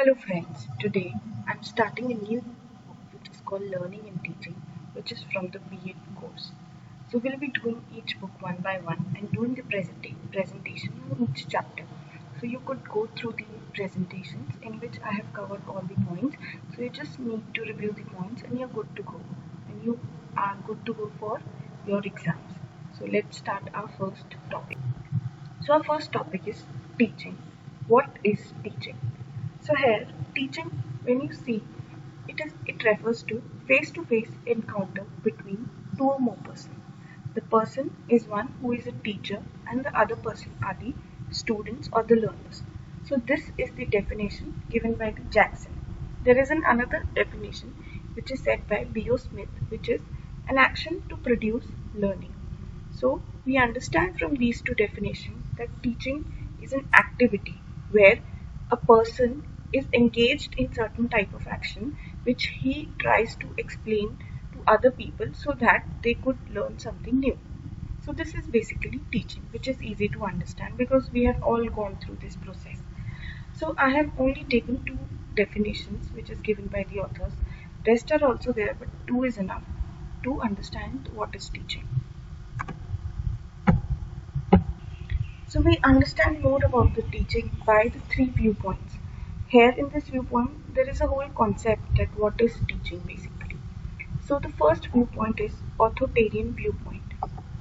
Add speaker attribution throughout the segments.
Speaker 1: Hello friends, today I'm starting a new book which is called Learning and Teaching, which is from the B.Ed course. So we'll be doing each book one by one and doing the presentation on each chapter. So you could go through the presentations in which I have covered all the points. So you just need to review the points and you're good to go. And you are good to go for your exams. So let's start our first topic. So our first topic is teaching. What is teaching? So here, teaching, when you see, it refers to face-to-face encounter between two or more persons. The person is one who is a teacher and the other person are the students or the learners. So this is the definition given by the Jackson. There is another definition which is said by B.O. Smith, which is an action to produce learning. So we understand from these two definitions that teaching is an activity where a person is engaged in certain type of action which he tries to explain to other people so that they could learn something new. So this is basically teaching, which is easy to understand because we have all gone through this process. So I have only taken two definitions which is given by the authors. Rest are also there, but two is enough to understand what is teaching. So we understand more about the teaching by the three viewpoints. Here in this viewpoint, there is a whole concept that what is teaching basically. So the first viewpoint is authoritarian viewpoint.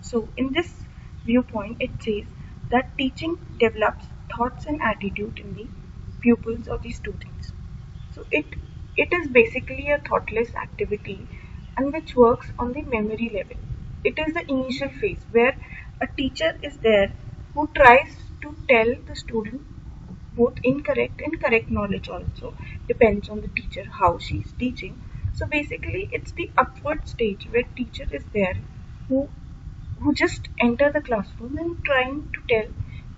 Speaker 1: So in this viewpoint, it says that teaching develops thoughts and attitude in the pupils or the students. So it is basically a thoughtless activity and which works on the memory level. It is the initial phase where a teacher is there who tries to tell the student both incorrect and correct knowledge also depends on the teacher how she is teaching. So basically it's the upward stage where teacher is there who just enter the classroom and trying to tell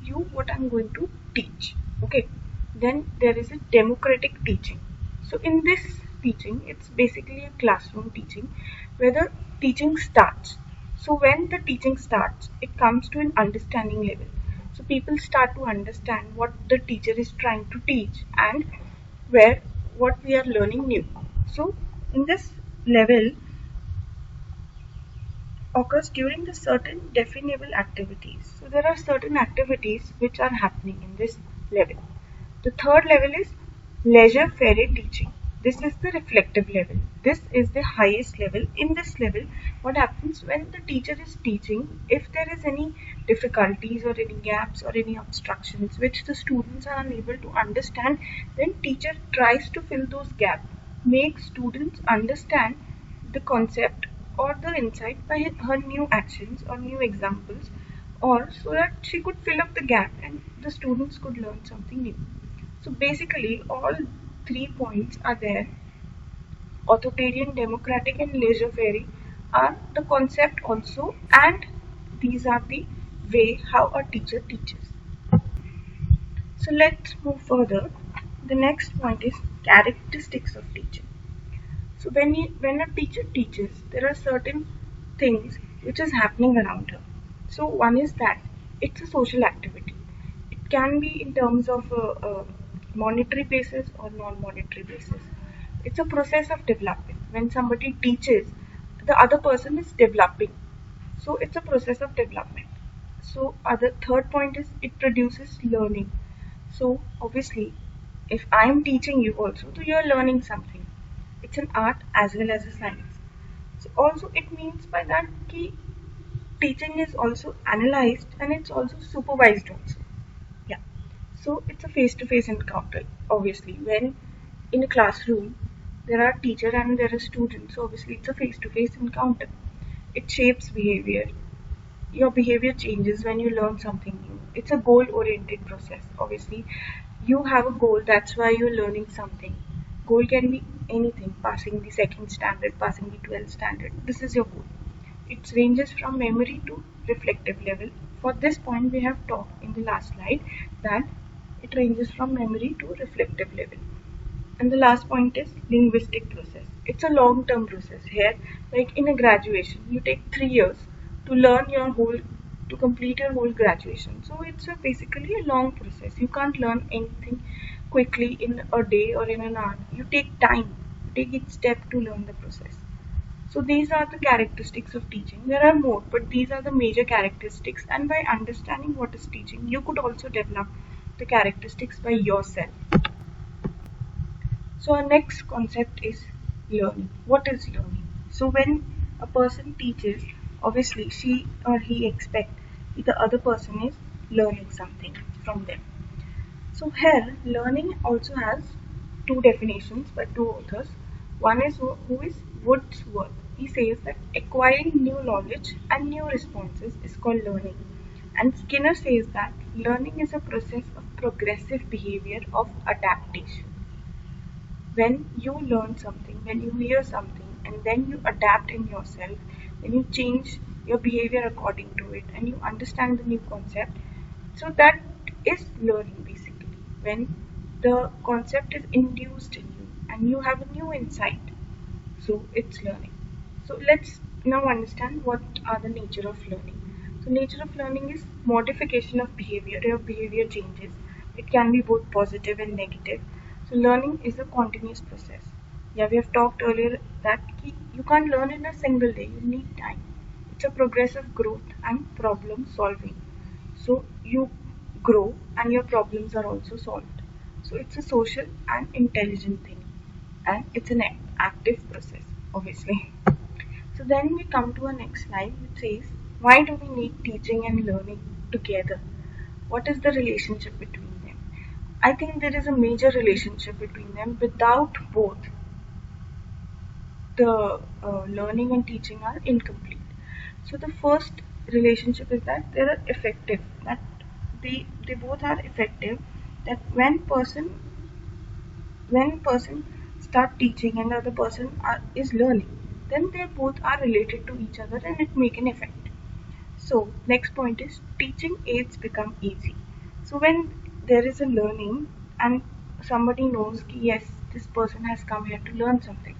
Speaker 1: you what I'm going to teach. Okay. Then there is a democratic teaching. So in this teaching, it's basically a classroom teaching where the teaching starts. So when the teaching starts, it comes to an understanding level. So people start to understand what the teacher is trying to teach and where what we are learning new. So in this level, occurs during the certain definable activities. So there are certain activities which are happening in this level. The third level is leisure faire teaching. This is the reflective level. This is the highest level. In this level, what happens when the teacher is teaching, if there is any difficulties or any gaps or any obstructions which the students are unable to understand, then teacher tries to fill those gaps, make students understand the concept or the insight by her new actions or new examples, or so that she could fill up the gap and the students could learn something new. So basically all 3 points are there: authoritarian, democratic and laissez-faire are the concept also, and these are the way how a teacher teaches. So let's move further. The next point is characteristics of teaching. So when a teacher teaches, there are certain things which is happening around her. So one is that it's a social activity. It can be in terms of a monetary basis or non-monetary basis. It's a process of development. When somebody teaches, the other person is developing. So it's a process of development. So other third point is it produces learning. So obviously, if I am teaching you also, so you are learning something. It's an art as well as a science. So also it means by that ki teaching is also analyzed and it's also supervised also. Yeah. So it's a face-to-face encounter. Obviously, when in a classroom there are teacher and there are students, so obviously it's a face-to-face encounter. It shapes behavior. Your behavior changes when you learn something new. It's a goal-oriented process. Obviously, you have a goal, that's why you're learning something. Goal can be anything: passing the second standard, passing the 12th standard. This is your goal. It ranges from memory to reflective level. For this point, we have talked in the last slide that it ranges from memory to reflective level. And the last point is linguistic process. It's a long-term process. Here, like in a graduation, you take 3 years to learn your whole, to complete your whole graduation. So it's basically a long process. You can't learn anything quickly in a day or in an hour. You take time, you take each step to learn the process. So these are the characteristics of teaching. There are more, but these are the major characteristics, and by understanding what is teaching, you could also develop the characteristics by yourself. So our next concept is learning. What is learning? So when a person teaches, obviously she or he expects the other person is learning something from them. So here learning also has two definitions by two authors. One is who is Wordsworth. He says that acquiring new knowledge and new responses is called learning. And Skinner says that learning is a process of progressive behavior of adaptation. When you learn something, when you hear something, and then you adapt in yourself, then you change your behavior according to it, and you understand the new concept. So that is learning basically. When the concept is induced in you and you have a new insight, so it's learning. So let's now understand what are the nature of learning. So nature of learning is modification of behavior. Your behavior changes. It can be both positive and negative. So learning is a continuous process. Yeah, we have talked earlier that you can't learn in a single day. You need time. It's a progressive growth and problem solving. So you grow and your problems are also solved. So it's a social and intelligent thing, and it's an active process, obviously. So then we come to our next slide, which says, why do we need teaching and learning together? What is the relationship between them? I think there is a major relationship between them. Without both, the learning and teaching are incomplete. So the first relationship is that they are effective. That they both are effective. That when person start teaching and the other person is learning, then they both are related to each other and it make an effect. So next point is teaching aids become easy. So when there is a learning and somebody knows ki, yes, this person has come here to learn something,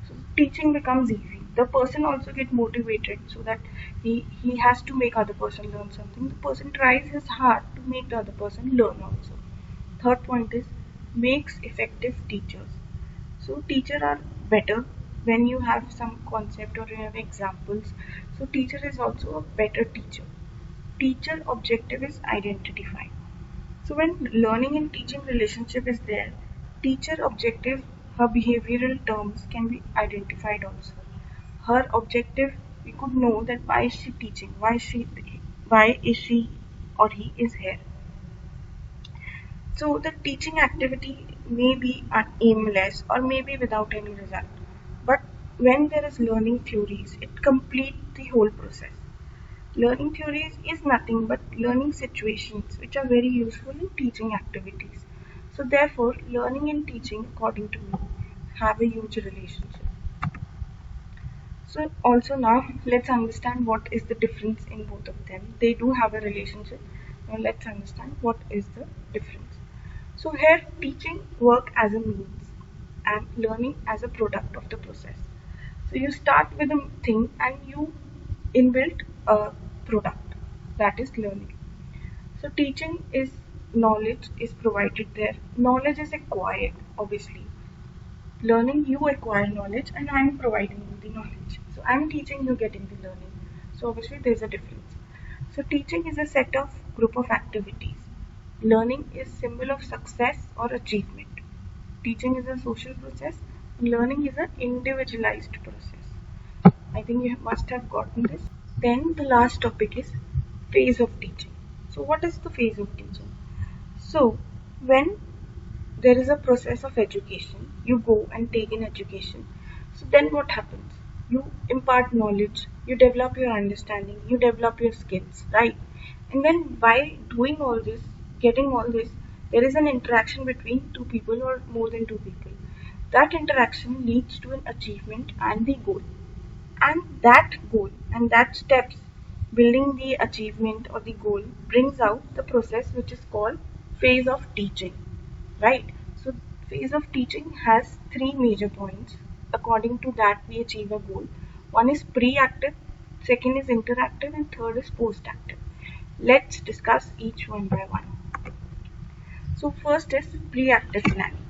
Speaker 1: so teaching becomes easy. The person also get motivated so that he has to make other person learn something. The person tries his hard to make the other person learn also. Third point is makes effective teachers. So teacher are better when you have some concept or you have examples. So teacher is also a better teacher. Teacher objective is identified. So when learning and teaching relationship is there, teacher objective, her behavioral terms can be identified also. Her objective, we could know that why is she teaching, why is she or he is here. So the teaching activity may be aimless or maybe without any result. But when there is learning theories, it completes the whole process. Learning theories is nothing but learning situations which are very useful in teaching activities. So therefore, learning and teaching, according to me, have a huge relationship. So also now let's understand what is the difference in both of them. They do have a relationship. Now let's understand what is the difference. So here teaching work as a means and learning as a product of the process. So you start with a thing and you inbuilt a product, that is learning. So teaching is knowledge is provided there. Knowledge is acquired, obviously. Learning, you acquire knowledge and I'm providing you the knowledge. So I'm teaching, you getting the learning. So obviously there's a difference. So teaching is a set of group of activities. Learning is symbol of success or achievement. Teaching is a social process. Learning is an individualized process. I think you must have gotten this. Then the last topic is phase of teaching. So what is the phase of teaching? So when there is a process of education, you go and take in education. So then what happens? You impart knowledge, you develop your understanding, you develop your skills, right? And then by doing all this, getting all this, there is an interaction between two people or more than two people. That interaction leads to an achievement and the goal. And that goal and that steps building the achievement or the goal brings out the process which is called phase of teaching, right? So phase of teaching has three major points. According to that we achieve a goal. One is pre-active, second is interactive, and third is post-active. Let's discuss each one by one. So first is pre-active planning.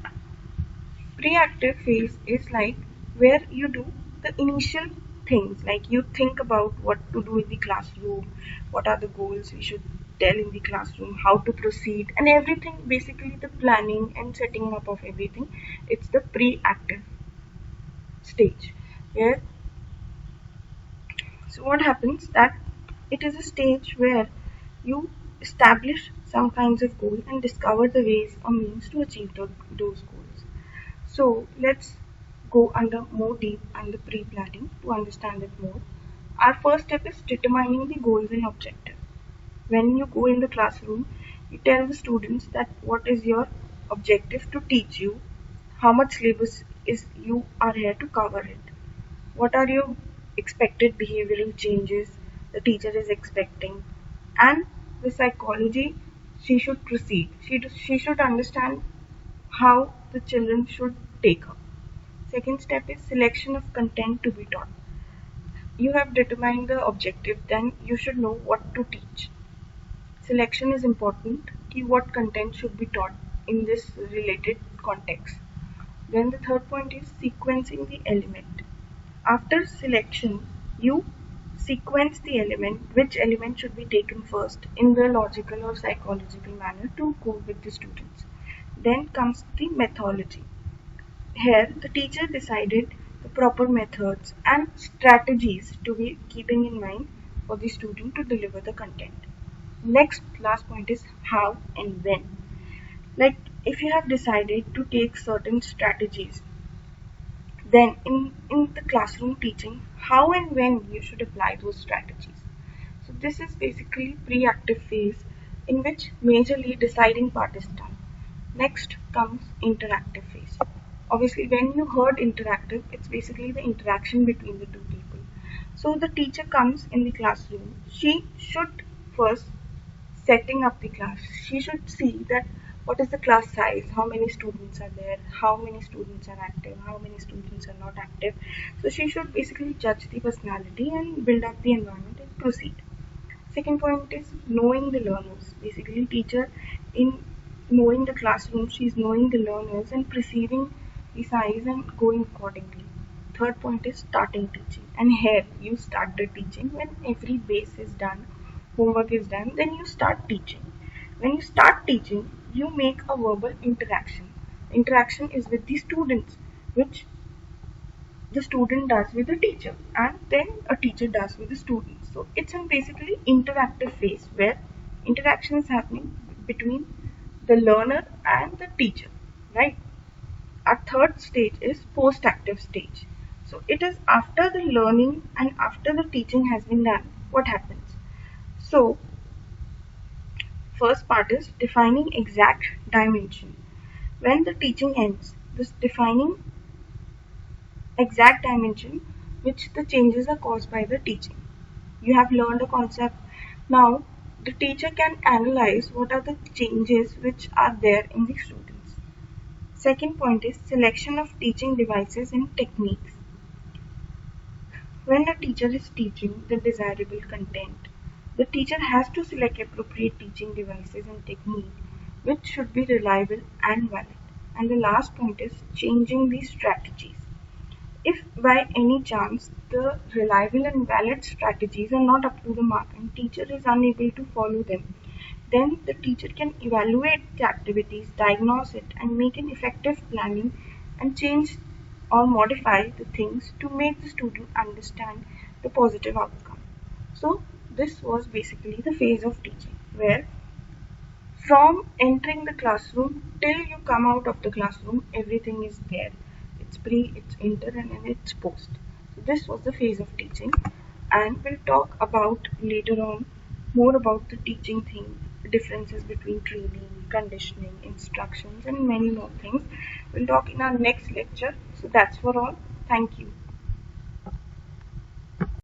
Speaker 1: Pre-active phase is like where you do the initial things, like you think about what to do in the classroom, what are the goals we should tell in the classroom, how to proceed, and everything, basically the planning and setting up of everything. It's the pre-active stage where, so what happens that it is a stage where you establish some kinds of goal and discover the ways or means to achieve those goals. So let's go under more deep and the pre-planning to understand it more. Our first step is determining the goals and objectives. When you go in the classroom, you tell the students that what is your objective to teach you, how much syllabus is you are here to cover it, what are your expected behavioral changes the teacher is expecting, and the psychology she should proceed. She should understand how the children should take up. Second step is selection of content to be taught. You have determined the objective, then you should know what to teach. Selection is important. Key what content should be taught in this related context. Then the third point is sequencing the element. After selection, you sequence the element, which element should be taken first in the logical or psychological manner to go with the students. Then comes the methodology. Here, the teacher decided the proper methods and strategies to be keeping in mind for the student to deliver the content. Next, last point is how and when. Like, if you have decided to take certain strategies, then in the classroom teaching, how and when you should apply those strategies. So this is basically pre-active phase in which majorly deciding part is done. Next comes interactive phase. Obviously, when you heard interactive, it's basically the interaction between the two people. So the teacher comes in the classroom. She should first setting up the class. She should see that what is the class size, how many students are there, how many students are active, how many students are not active. So she should basically judge the personality and build up the environment and proceed. Second point is knowing the learners. Basically, teacher in knowing the classroom, she is knowing the learners and perceiving the size and going accordingly. Third point is starting teaching. And here you start the teaching when every base is done, homework is done, then you start teaching. When you start teaching, you make a verbal interaction. Interaction is with the students, which the student does with the teacher, and then a teacher does with the student. So it's a basically interactive phase where interaction is happening between the learner and the teacher, right? Our third stage is post-active stage. So it is after the learning and after the teaching has been done, what happens? So first part is defining exact dimension. When the teaching ends, this defining exact dimension which the changes are caused by the teaching. You have learned a concept. Now the teacher can analyze what are the changes which are there in the students. Second point is selection of teaching devices and techniques. When a teacher is teaching the desirable content, the teacher has to select appropriate teaching devices and technique which should be reliable and valid. And the last point is changing the strategies. If by any chance the reliable and valid strategies are not up to the mark and teacher is unable to follow them, then the teacher can evaluate the activities, diagnose it, and make an effective planning and change or modify the things to make the student understand the positive outcome. So this was basically the phase of teaching where from entering the classroom till you come out of the classroom, everything is there. It's pre, it's inter, and then it's post. So this was the phase of teaching, and we'll talk about later on more about the teaching thing, differences between training, conditioning, instructions, and many more things. We'll talk in our next lecture. So that's for all. Thank you.